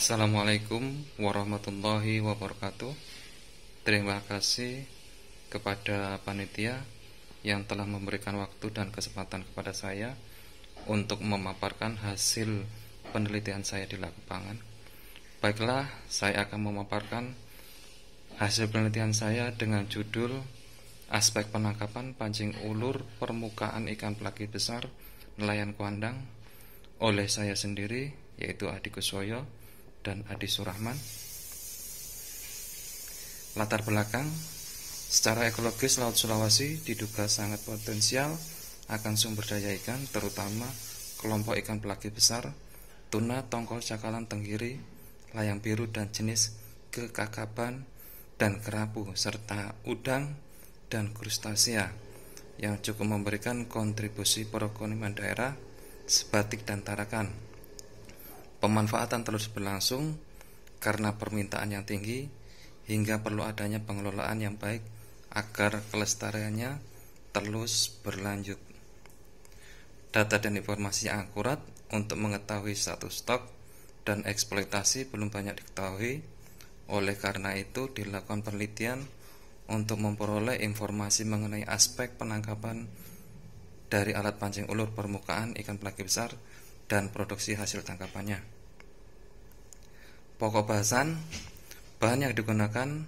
Assalamualaikum warahmatullahi wabarakatuh. Terima kasih kepada panitia yang telah memberikan waktu dan kesempatan kepada saya untuk memaparkan hasil penelitian saya di lapangan. Baiklah, saya akan memaparkan hasil penelitian saya dengan judul Aspek penangkapan pancing ulur permukaan ikan pelagi besar nelayan Kuandang oleh saya sendiri, yaitu Adi Kuswoyo dan Adi Surahman. Latar belakang, secara ekologis Laut Sulawesi diduga sangat potensial akan sumber daya ikan, terutama kelompok ikan pelagi besar, tuna, tongkol, cakalang, tenggiri, layang biru, dan jenis kekakaban dan kerapu, serta udang dan krustasea yang cukup memberikan kontribusi perekonomian daerah sebatik dan Tarakan. Pemanfaatan terus berlangsung karena permintaan yang tinggi hingga perlu adanya pengelolaan yang baik agar kelestariannya terus berlanjut. Data dan informasi yang akurat untuk mengetahui status stok dan eksploitasi belum banyak diketahui. Oleh karena itu dilakukan penelitian untuk memperoleh informasi mengenai aspek penangkapan dari alat pancing ulur permukaan ikan pelagi besar dan produksi hasil tangkapannya. Pokok bahasan, bahan yang digunakan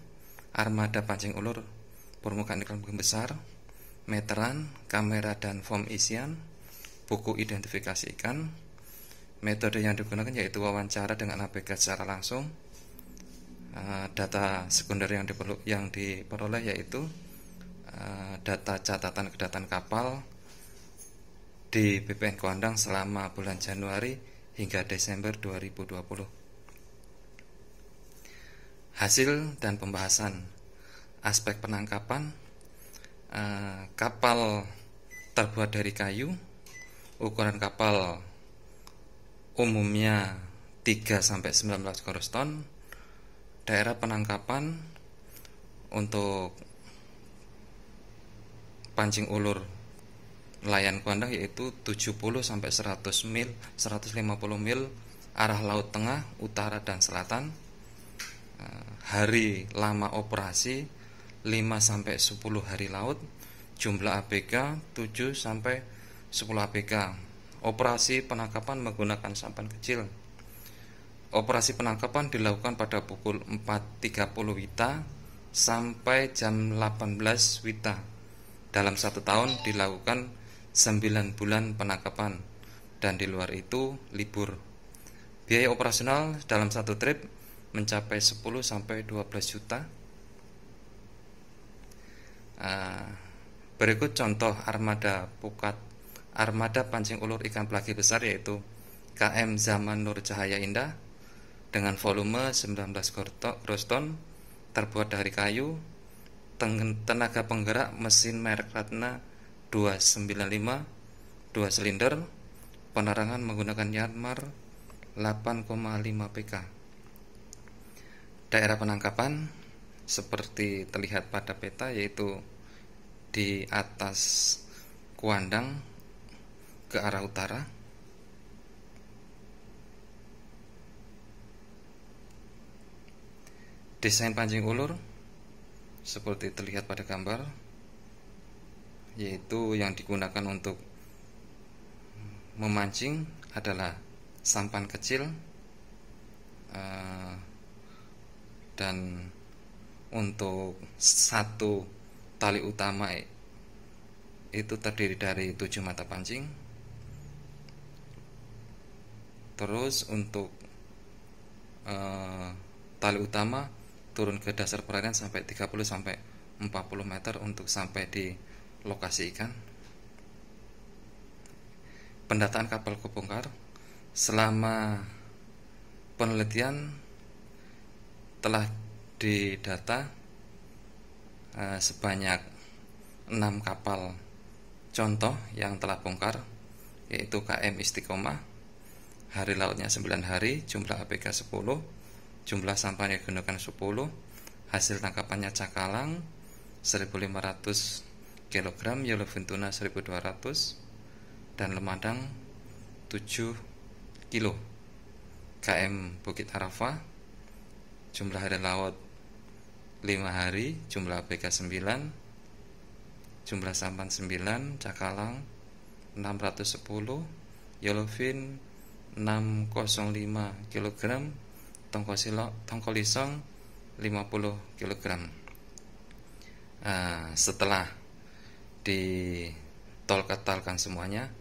armada pancing ulur permukaan ikan pelagi besar, meteran, kamera dan foam isian, buku identifikasi ikan. Metode yang digunakan yaitu wawancara dengan ABK secara langsung. Data sekunder yang diperoleh yaitu data catatan kedatangan kapal di BPN Kuandang selama bulan Januari hingga Desember 2020. Hasil dan pembahasan aspek penangkapan, kapal terbuat dari kayu, ukuran kapal umumnya 3-19 gross ton. Daerah penangkapan untuk pancing ulur nelayan Kuandang yaitu 70-100 mil, 150 mil arah laut tengah, utara dan selatan. Hari lama operasi 5-10 hari laut. Jumlah ABK 7-10 ABK. Operasi penangkapan menggunakan sampan kecil. Operasi penangkapan dilakukan pada pukul 4.30 WITA sampai jam 18 WITA. Dalam 1 tahun dilakukan 9 bulan penangkapan dan di luar itu libur. Biaya operasional dalam 1 trip mencapai 10-12 juta. Berikut contoh armada pancing ulur ikan pelagi besar yaitu KM Zaman Nur Cahaya Indah dengan volume 19 gross ton, terbuat dari kayu, tenaga penggerak mesin merek Ratna 295, 2 silinder, penerangan menggunakan Yanmar 8,5 PK. Daerah penangkapan seperti terlihat pada peta yaitu di atas Kuandang ke arah utara. Desain pancing ulur seperti terlihat pada gambar, yaitu yang digunakan untuk memancing adalah sampan kecil, dan untuk satu tali utama itu terdiri dari 7 mata pancing. Terus untuk tali utama turun ke dasar perairan sampai 30-40 meter untuk sampai di lokasi ikan. Pendataan kapal kebongkar selama penelitian telah didata sebanyak 6 kapal contoh yang telah bongkar, yaitu KM Istiqomah, hari lautnya 9 hari, jumlah ABK 10, jumlah sampah yang digunakan 10, hasil tangkapannya cakalang 1.500 kg, yellowfin tuna 1.200, dan lemadang 7 kg. KM Bukit Arafah, jumlah hari laut 5 hari, jumlah ABK 9, jumlah sampan 9, cakalang 610, yellowfin 605 kg, tongkol isong 50 kg. Setelah ditolketalkan semuanya,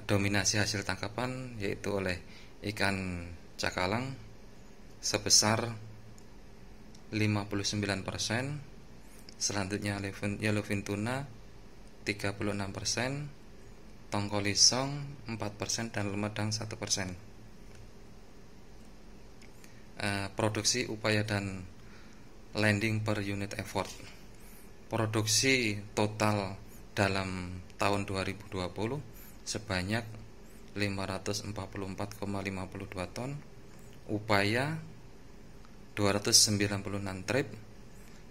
dominasi hasil tangkapan yaitu oleh ikan cakalang sebesar 59%, selanjutnya yellowfin tuna 36%, tongkol isong 4%, dan lemedang 1%. Produksi, upaya, dan landing per unit effort. Produksi total dalam tahun 2020 sebanyak 544,52 ton, upaya 296 trip,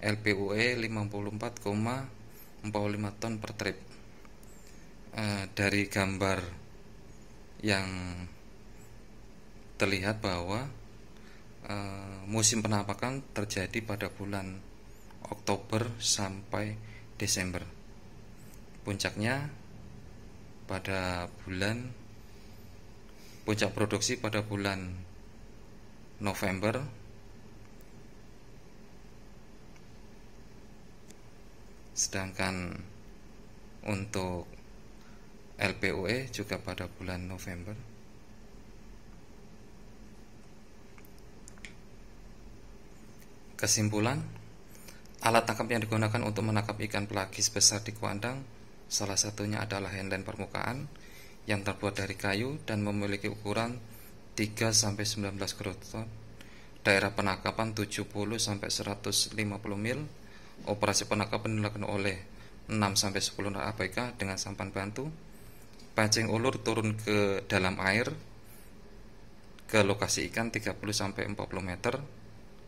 LPUE 54,45 ton per trip. Dari gambar yang terlihat bahwa musim penampakan terjadi pada bulan Oktober sampai Desember. Puncak produksi pada bulan November, sedangkan untuk LPUE juga pada bulan November. Kesimpulan, alat tangkap yang digunakan untuk menangkap ikan pelagis besar di Kuandang salah satunya adalah handline permukaan yang terbuat dari kayu dan memiliki ukuran 3-19 groton, daerah penangkapan 70-150 mil. Operasi penangkapan dilakukan oleh 6-10 ABK dengan sampan bantu. Pancing ulur turun ke dalam air ke lokasi ikan 30-40 meter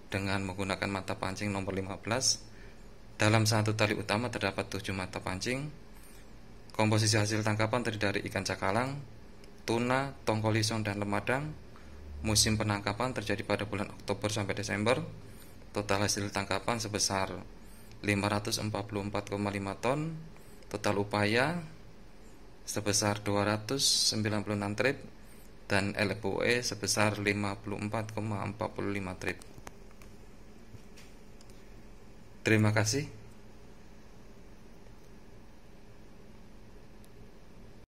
dengan menggunakan mata pancing nomor 15. Dalam satu tali utama terdapat 7 mata pancing. Komposisi hasil tangkapan terdiri dari ikan cakalang, tuna, tongkol isong, dan lemadang. Musim penangkapan terjadi pada bulan Oktober sampai Desember. Total hasil tangkapan sebesar 544,5 ton. Total upaya sebesar 296 trip dan LPUE sebesar 54,45 trip. Terima kasih.